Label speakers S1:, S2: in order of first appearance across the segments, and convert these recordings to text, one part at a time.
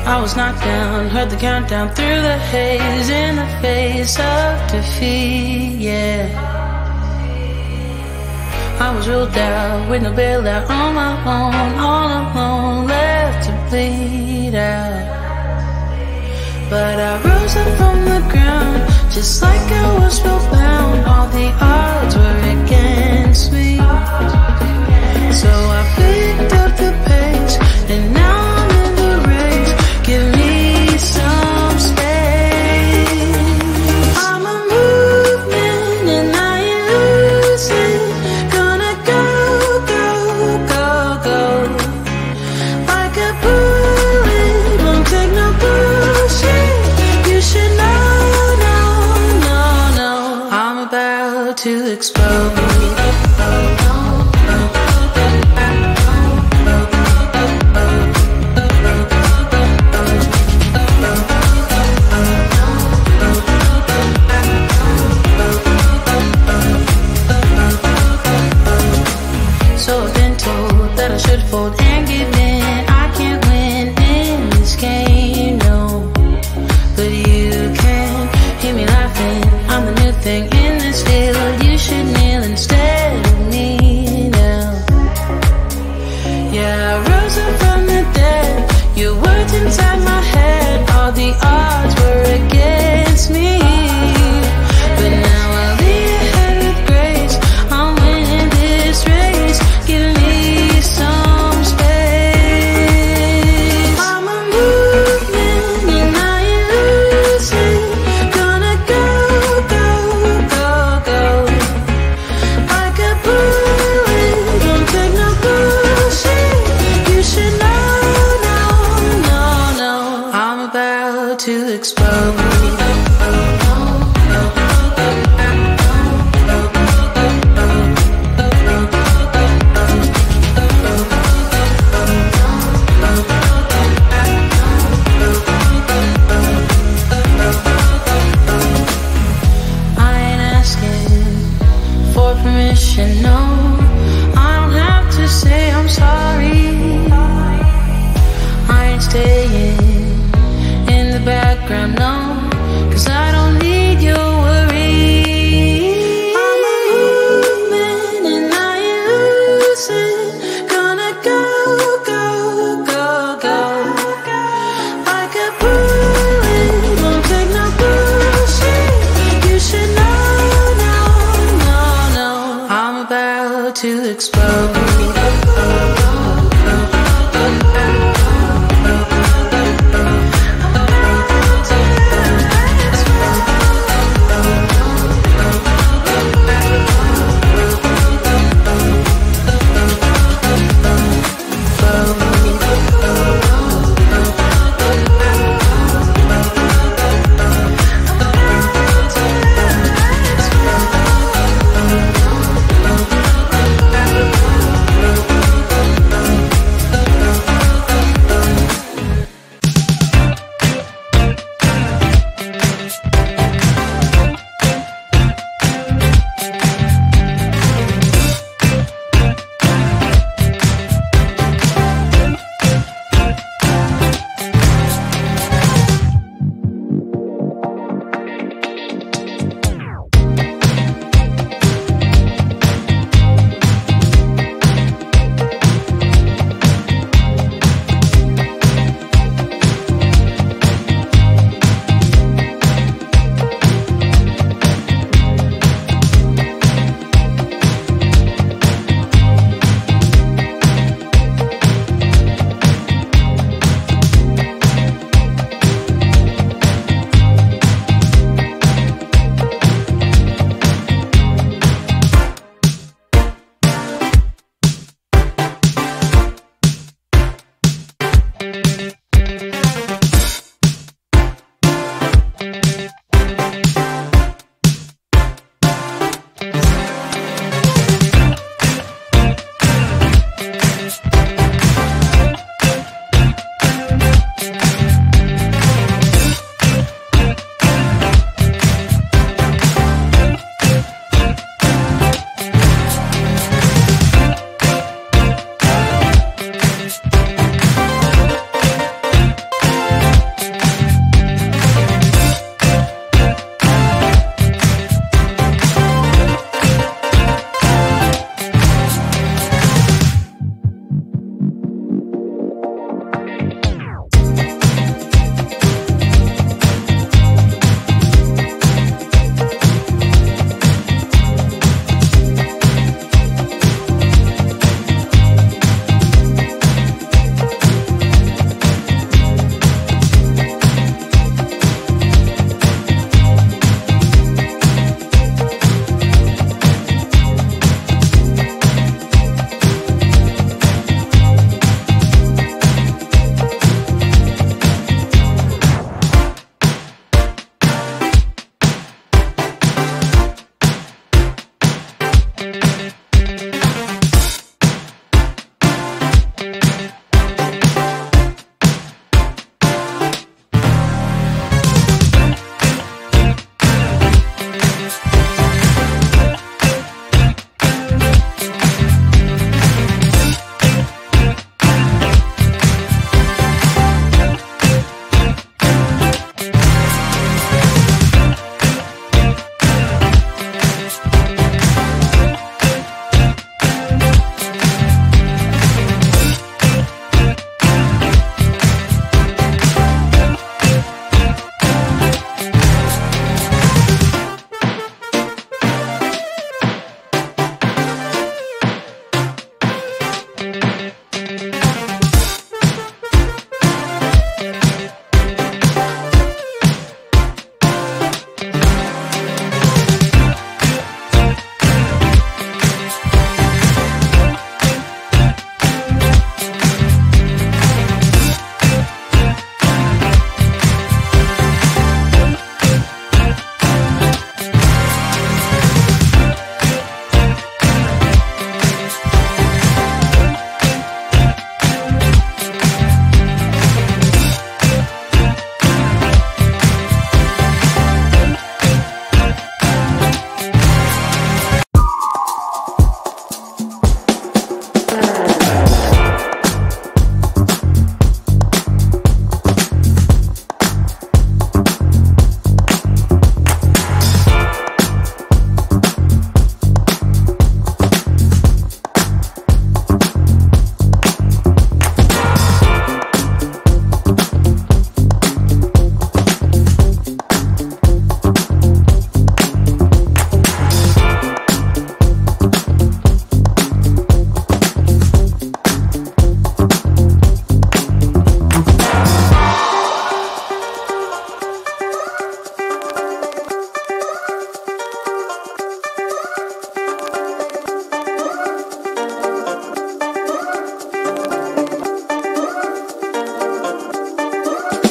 S1: I was knocked down, heard the countdown through the haze, in the face of defeat, yeah. I was ruled out with no bailout, on my own, all alone, left to bleed out. But I rose up from the ground, just like I was spellbound. All the odds were against me, so I picked up the pace, and now I'm in the race. Give me some space. I'm a movement and I ain't losing. Gonna go, go, go, go. Like a bullet, won't take no bullshit. You should know, no, no, no. I'm about to explode. That I should fold and give in. I can't win in this game, no. But you can hear me laughing. I'm the new thing in this field. You should kneel instead of me now. Yeah, I rose up from the dead. Your words inside my head. All the odds were against me, but now I'll lead ahead with grace. I'm winning this race. Give me some space. I'm a movement and I ain't losing. Gonna go, go, go, go. Like a bullet, don't take no bullshit. You should know, no, no, no. I'm about to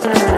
S1: Podcast.